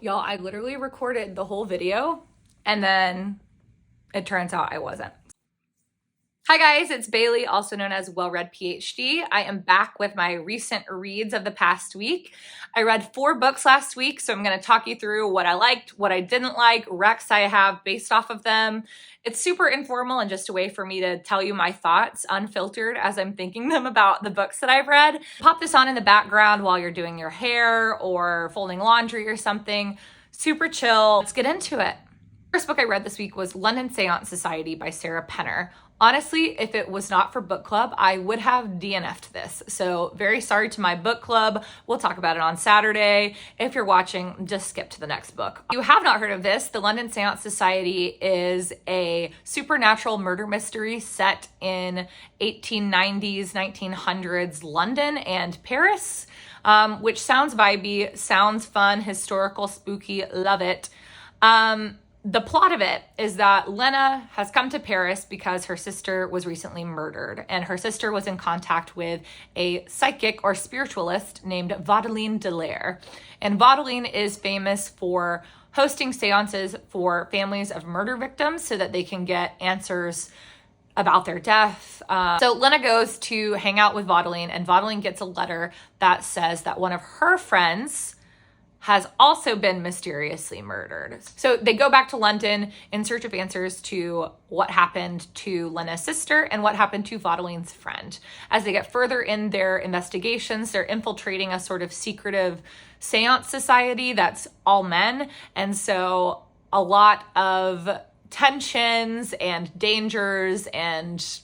Y'all, I literally recorded the whole video and then it turns out I wasn't. Hi guys, it's Bailey, also known as Well Read PhD. I am back with my recent reads of the past week. I read 4 books last week, so I'm going to talk you through what I liked, what I didn't like, recs I have based off of them. It's super informal and just a way for me to tell you my thoughts unfiltered as I'm thinking them about the books that I've read. Pop this on in the background while you're doing your hair or folding laundry or something. Super chill. Let's get into it. First book I read this week was London Seance Society by Sarah Penner. Honestly, if it was not for book club, I would have DNF'd this. So very sorry to my book club. We'll talk about it on Saturday. If you're watching, just skip to the next book. If you have not heard of this, the London Seance Society is a supernatural murder mystery set in 1890s, 1900s London and Paris, which sounds vibey, sounds fun, historical, spooky, love it. The plot of it is that Lena has come to Paris because her sister was recently murdered, and her sister was in contact with a psychic or spiritualist named Vaudeline Delaire. And Vaudeline is famous for hosting seances for families of murder victims so that they can get answers about their death. So Lena goes to hang out with Vaudeline, and Vaudeline gets a letter that says that one of her friends has also been mysteriously murdered. So they go back to London in search of answers to what happened to Lena's sister and what happened to Vaudeline's friend. As they get further in their investigations, they're infiltrating a sort of secretive seance society that's all men. And so a lot of tensions and dangers and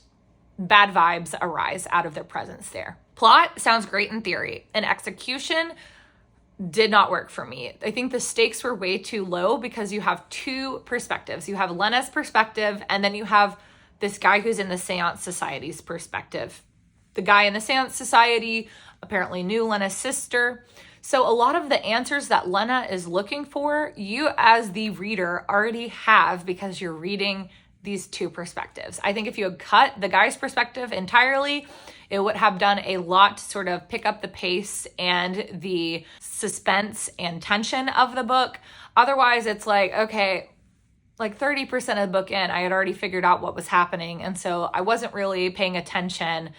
bad vibes arise out of their presence there. Plot sounds great in theory. In execution, did not work for me. I think the stakes were way too low because you have 2 perspectives. You have Lena's perspective, and then you have this guy who's in the Seance Society's perspective. The guy in the Seance Society apparently knew Lena's sister. So a lot of the answers that Lena is looking for, you as the reader already have because you're reading these 2 perspectives. I think if you had cut the guy's perspective entirely, it would have done a lot to sort of pick up the pace and the suspense and tension of the book. Otherwise, it's like, okay, like 30% of the book in, I had already figured out what was happening. And so I wasn't really paying attention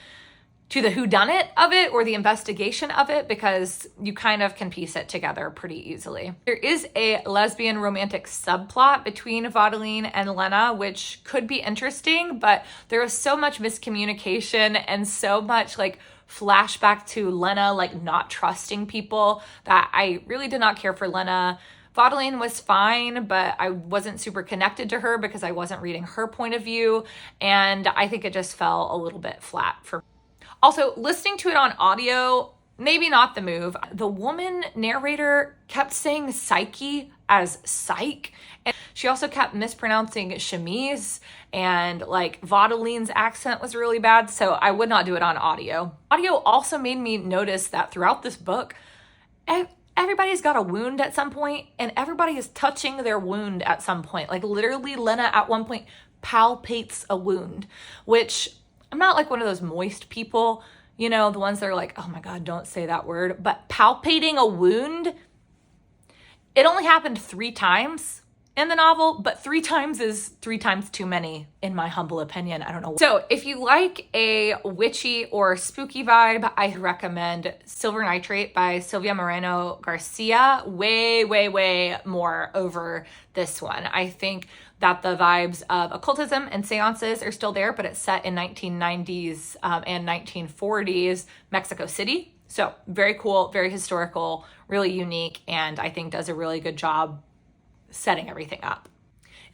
to the whodunit of it or the investigation of it because you kind of can piece it together pretty easily. There is a lesbian romantic subplot between Vaudeline and Lena, which could be interesting, but there is so much miscommunication and so much like flashback to Lena like not trusting people that I really did not care for Lena. Vaudeline was fine, but I wasn't super connected to her because I wasn't reading her point of view, and I think it just fell a little bit flat for me. Also, listening to it on audio, maybe not the move. The woman narrator kept saying psyche as psych, and she also kept mispronouncing chemise, and like Vaudeline's accent was really bad, so I would not do it on audio. Audio also made me notice that throughout this book, everybody's got a wound at some point, and everybody is touching their wound at some point. Like literally, Lena at one point palpates a wound, which I'm not like one of those moist people, you know, the ones that are like, oh my God, don't say that word. But palpating a wound, it only happened 3 times in the novel, but 3 times is 3 times too many, in my humble opinion. I don't know. So if you like a witchy or spooky vibe, I recommend Silver Nitrate by Silvia Moreno Garcia. Way more over this one. I think that the vibes of occultism and seances are still there, but it's set in 1990s and 1940s Mexico City. So very cool, very historical, really unique, and I think does a really good job setting everything up.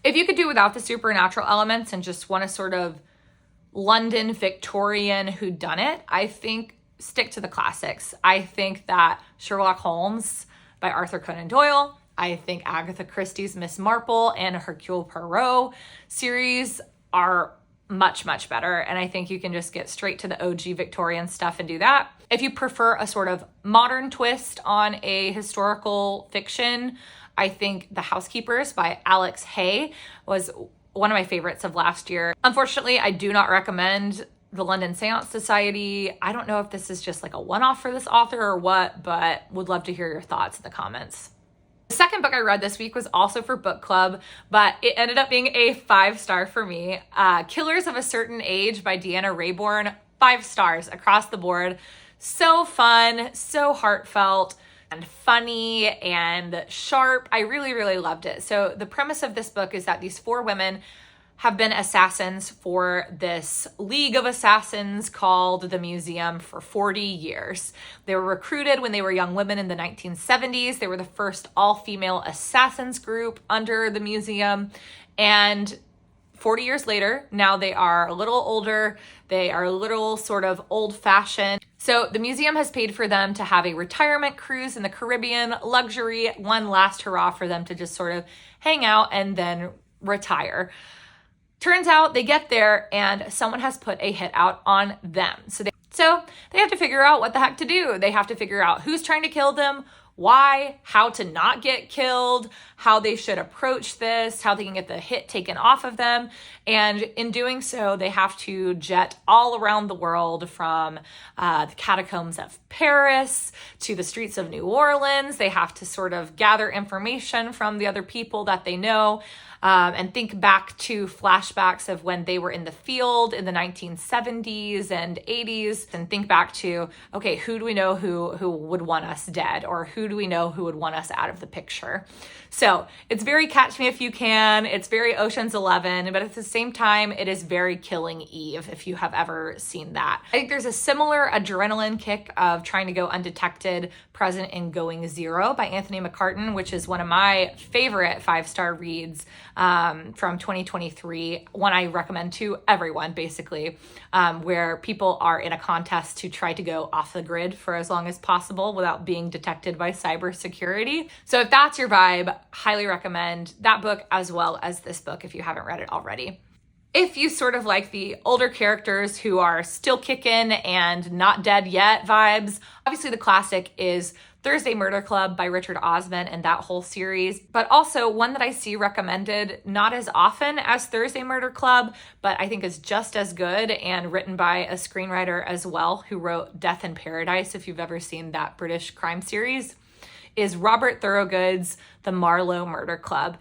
If you could do without the supernatural elements and just want a sort of London Victorian whodunit, I think stick to the classics. I think that Sherlock Holmes by Arthur Conan Doyle, I think Agatha Christie's Miss Marple and Hercule Poirot series are much better, and I think you can just get straight to the OG Victorian stuff and do that. If you prefer a sort of modern twist on a historical fiction, I think The Housekeepers by Alex Hay was one of my favorites of last year. Unfortunately, I do not recommend the London Seance Society. I don't know if this is just like a one-off for this author or what, but would love to hear your thoughts in the comments. The second book I read this week was also for book club, but it ended up being a 5-star for me. Killers of a Certain Age by Deanna Raybourn, 5 stars across the board. So fun, so heartfelt, and funny and sharp. I really, really loved it. So the premise of this book is that these 4 women have been assassins for this League of Assassins called the Museum for 40 years. They were recruited when they were young women in the 1970s. They were the first all-female assassins group under the museum. And 40 years later, now they are a little older. They are a little sort of old-fashioned. So the museum has paid for them to have a retirement cruise in the Caribbean, luxury, one last hurrah for them to just sort of hang out and then retire. Turns out they get there and someone has put a hit out on them. So they have to figure out what the heck to do. They have to figure out who's trying to kill them, why, how to not get killed, how they should approach this, how they can get the hit taken off of them. And in doing so, they have to jet all around the world, from the catacombs of Paris to the streets of New Orleans. They have to sort of gather information from the other people that they know, and think back to flashbacks of when they were in the field in the 1970s and 80s, and think back to, okay, who do we know who would want us dead, or who do we know who would want us out of the picture? So it's very Catch Me If You Can, it's very Ocean's 11, but at the same time, it is very Killing Eve, if you have ever seen that. I think there's a similar adrenaline kick of trying to go undetected present in Going Zero by Anthony McCartan, which is one of my favorite 5-star reads from 2023, one I recommend to everyone, basically, where people are in a contest to try to go off the grid for as long as possible without being detected by cybersecurity. So if that's your vibe, highly recommend that book as well as this book if you haven't read it already. If you sort of like the older characters who are still kicking and not dead yet vibes, obviously the classic is Thursday Murder Club by Richard Osman and that whole series, but also one that I see recommended not as often as Thursday Murder Club, but I think is just as good and written by a screenwriter as well who wrote Death in Paradise, if you've ever seen that British crime series, is Robert Thorogood's The Marlowe Murder Club.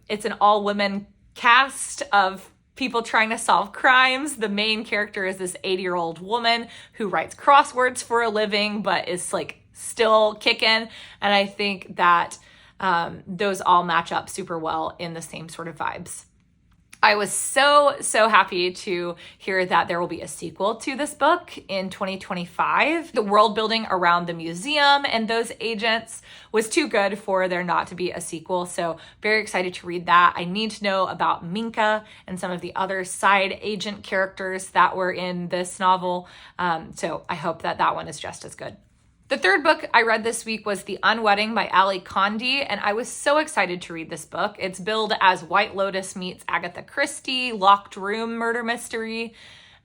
It's an all-women cast of people trying to solve crimes. The main character is this 80-year-old woman who writes crosswords for a living, but is like still kicking. And I think that those all match up super well in the same sort of vibes. I was so happy to hear that there will be a sequel to this book in 2025. The world building around the museum and those agents was too good for there not to be a sequel. So very excited to read that. I need to know about Minka and some of the other side agent characters that were in this novel. So I hope that that one is just as good. The third book I read this week was The Unwedding by Condie, and I was so excited to read this book. It's billed as White Lotus meets Agatha Christie, locked room murder mystery,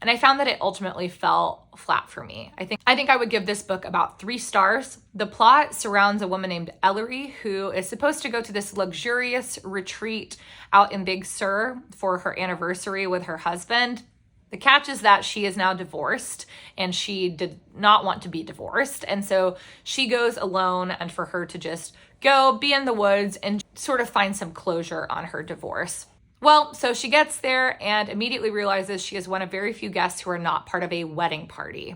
and I found that it ultimately fell flat for me. I think I would give this book about 3 stars. The plot surrounds a woman named Ellery who is supposed to go to this luxurious retreat out in Big Sur for her anniversary with her husband. The catch is that she is now divorced and she did not want to be divorced. And so she goes alone, and for her to just go be in the woods and sort of find some closure on her divorce. Well, so she gets there and immediately realizes she is one of very few guests who are not part of a wedding party.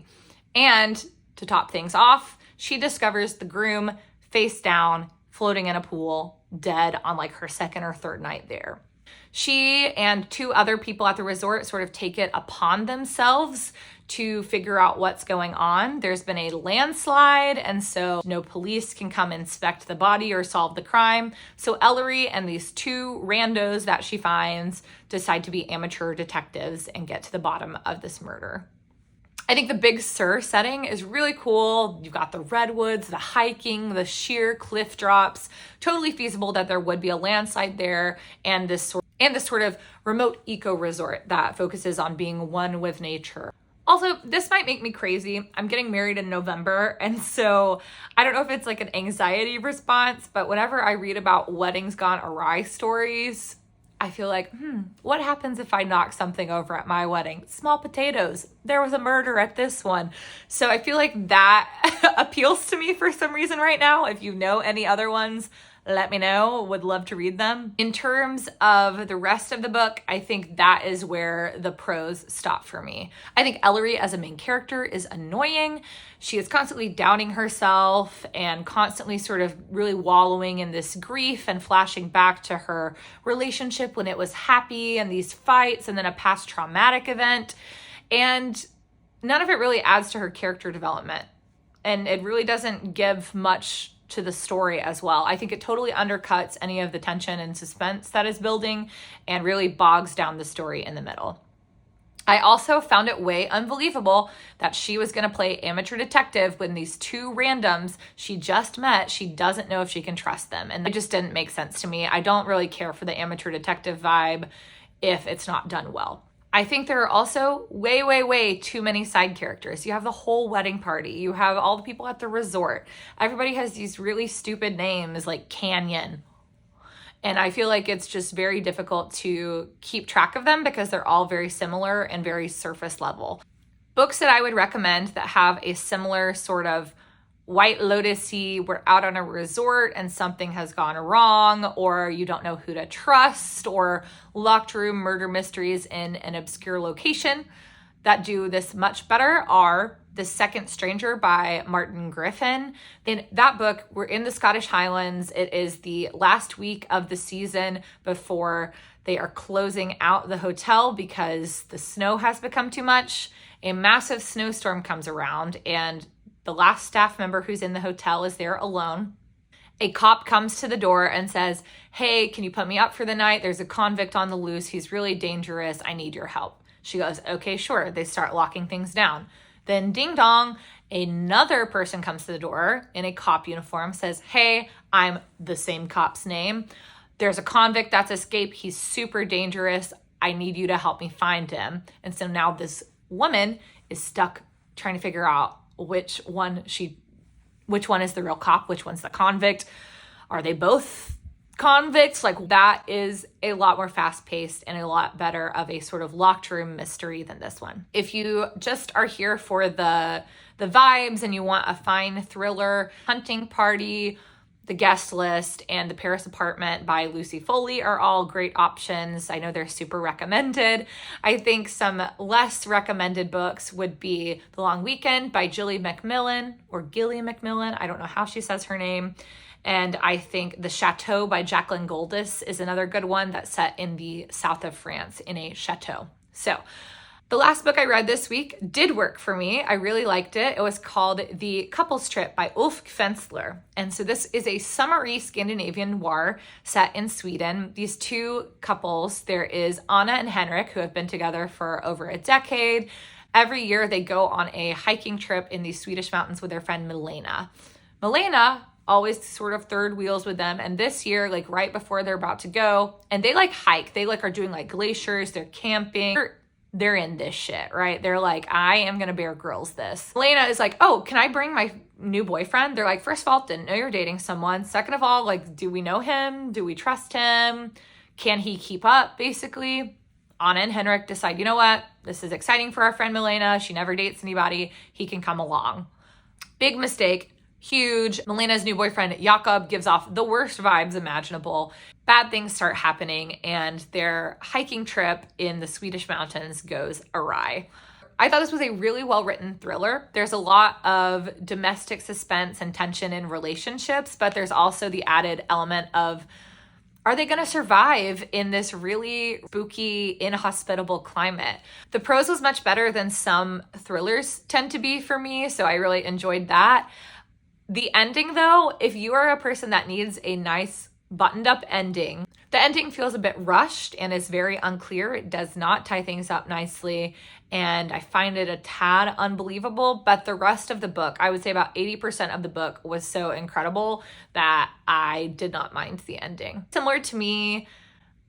And to top things off, she discovers the groom face down, floating in a pool, dead on like her second or third night there. She and 2 other people at the resort sort of take it upon themselves to figure out what's going on. There's been a landslide, and so no police can come inspect the body or solve the crime. So Ellery and these 2 randos that she finds decide to be amateur detectives and get to the bottom of this murder. I think the Big Sur setting is really cool. You've got the redwoods, the hiking, the sheer cliff drops. Totally feasible that there would be a landslide there, and this sort of remote eco resort that focuses on being one with nature. Also, this might make me crazy. I'm getting married in November, and so I don't know if it's like an anxiety response, but whenever I read about weddings gone awry stories, I feel like, what happens if I knock something over at my wedding? Small potatoes. There was a murder at this one. So I feel like that appeals to me for some reason right now. If you know any other ones, let me know. Would love to read them. In terms of the rest of the book, I think that is where the prose stop for me. I think Ellery as a main character is annoying. She is constantly doubting herself and constantly sort of really wallowing in this grief and flashing back to her relationship when it was happy and these fights and then a past traumatic event. And none of it really adds to her character development. And it really doesn't give much to the story as well. I think it totally undercuts any of the tension and suspense that is building and really bogs down the story in the middle. I also found it way unbelievable that she was going to play amateur detective when these two randoms she just met, she doesn't know if she can trust them. And it just didn't make sense to me. I don't really care for the amateur detective vibe if it's not done well. I think there are also way too many side characters. You have the whole wedding party. You have all the people at the resort. Everybody has these really stupid names like Canyon. And I feel like it's just very difficult to keep track of them because they're all very similar and very surface level. Books that I would recommend that have a similar sort of White Lotus-y, we're out on a resort and something has gone wrong, or you don't know who to trust, or locked room murder mysteries in an obscure location that do this much better are The Second Stranger by Martin Griffin. In that book, we're in the Scottish Highlands. It is the last week of the season before they are closing out the hotel because the snow has become too much. A massive snowstorm comes around and the last staff member who's in the hotel is there alone. A cop comes to the door and says, "Hey, can you put me up for the night? There's a convict on the loose. He's really dangerous. I need your help." She goes, "Okay, sure." They start locking things down. Then ding dong, another person comes to the door in a cop uniform, says, "Hey, I'm the same cop's name. There's a convict that's escaped. He's super dangerous. I need you to help me find him." And so now this woman is stuck trying to figure out which one is the real cop, which one's the convict. Are they both convicts? Like, that is a lot more fast-paced and a lot better of a sort of locked room mystery than this one. If you just are here for the vibes and you want a fine thriller, Hunting Party, The Guest List, and The Paris Apartment by Lucy Foley are all great options. I know they're super recommended. I think some less recommended books would be The Long Weekend by Gilly Macmillan, or Gilly Macmillan. I don't know how she says her name. And I think The Chateau by Jacqueline Goldis is another good one that's set in the south of France in a chateau. So the last book I read this week did work for me. I really liked it. It was called The Couple's Trip by Ulf Kvensler. And so this is a summery Scandinavian noir set in Sweden. These two couples, there is Anna and Henrik, who have been together for over a decade. Every year they go on a hiking trip in the Swedish mountains with their friend Milena. Milena always sort of third wheels with them. And this year, like right before they're about to go, and they like hike, they like are doing like glaciers, they're camping. They're in this shit, right? They're like, I am going to Bear Grylls this. Elena is like, "Oh, can I bring my new boyfriend?" They're like, first of all, didn't know you're dating someone. Second of all, like, do we know him? Do we trust him? Can he keep up, basically? Anna and Henrik decide, you know what? This is exciting for our friend Milena. She never dates anybody. He can come along. Big mistake. Huge. Milena's new boyfriend, Jakob, gives off the worst vibes imaginable. Bad things start happening, and their hiking trip in the Swedish mountains goes awry. I thought this was a really well-written thriller. There's a lot of domestic suspense and tension in relationships, but there's also the added element of, are they going to survive in this really spooky, inhospitable climate? The prose was much better than some thrillers tend to be for me, so I really enjoyed that. The ending, though, if you are a person that needs a nice buttoned up ending, the ending feels a bit rushed and is very unclear. It does not tie things up nicely, and I find it a tad unbelievable, but the rest of the book, I would say about 80% of the book, was so incredible that I did not mind the ending. Similar to me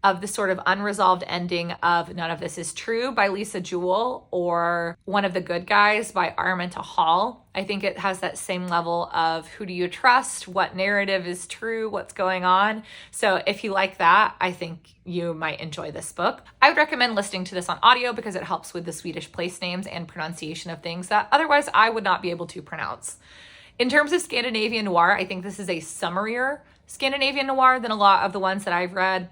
of the sort of unresolved ending of None of This Is True by Lisa Jewell, or One of the Good Guys by Araminta Hall. I think it has that same level of who do you trust, what narrative is true, what's going on. So if you like that, I think you might enjoy this book. I would recommend listening to this on audio because it helps with the Swedish place names and pronunciation of things that otherwise I would not be able to pronounce. In terms of Scandinavian noir, I think this is a summarier Scandinavian noir than a lot of the ones that I've read.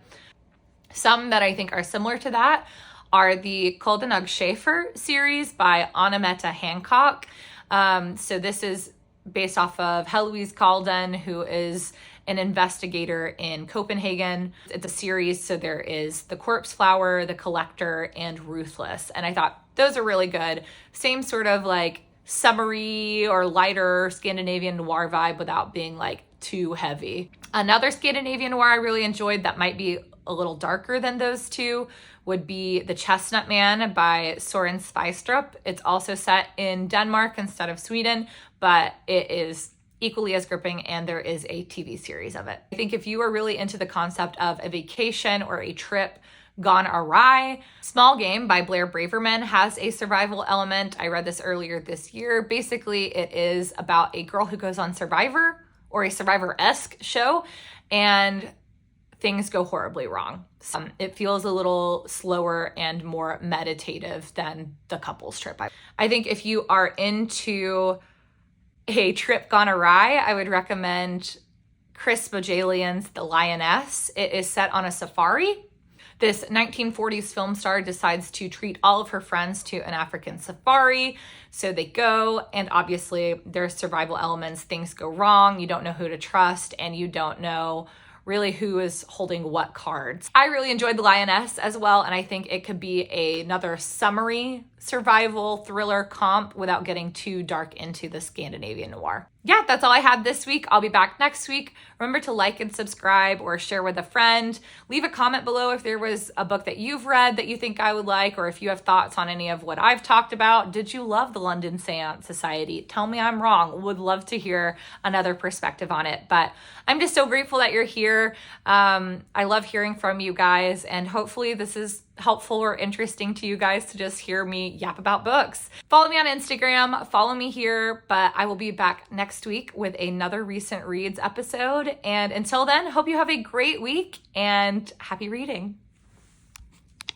Some that I think are similar to that are the Koldenug Schaefer series by Anna-Metta Hancock. So this is based off of Heloise Kalden, who is an investigator in Copenhagen. It's a series, so there is The Corpse Flower, The Collector, and Ruthless. And I thought those are really good. Same sort of like summery or lighter Scandinavian noir vibe without being like too heavy. Another Scandinavian noir I really enjoyed that might be a little darker than those two would be The Chestnut Man by Soren Sveistrup. It's also set in Denmark instead of Sweden, but it is equally as gripping, and there is a TV series of it. I think if you are really into the concept of a vacation or a trip gone awry, Small Game by Blair Braverman has a survival element. I read this earlier this year. Basically, it is about a girl who goes on Survivor or a Survivor-esque show, and things go horribly wrong. It feels a little slower and more meditative than the couples trip. I think if you are into a trip gone awry, I would recommend Chris Bojalian's The Lioness. It is set on a safari. This 1940s film star decides to treat all of her friends to an African safari. So they go, and obviously there's survival elements. Things go wrong. You don't know who to trust, and you don't know really who is holding what cards. I really enjoyed The Lioness as well, and I think it could be another summery survival thriller comp without getting too dark into the Scandinavian noir. Yeah, that's all I had this week. I'll be back next week. Remember to like and subscribe or share with a friend. Leave a comment below if there was a book that you've read that you think I would like, or if you have thoughts on any of what I've talked about. Did you love the London Seance Society? Tell me I'm wrong. Would love to hear another perspective on it. But I'm just so grateful that you're here. I love hearing from you guys, and hopefully this is helpful or interesting to you guys to just hear me yap about books. Follow me on Instagram, follow me here, but I will be back next week with another recent reads episode. And until then, hope you have a great week and happy reading.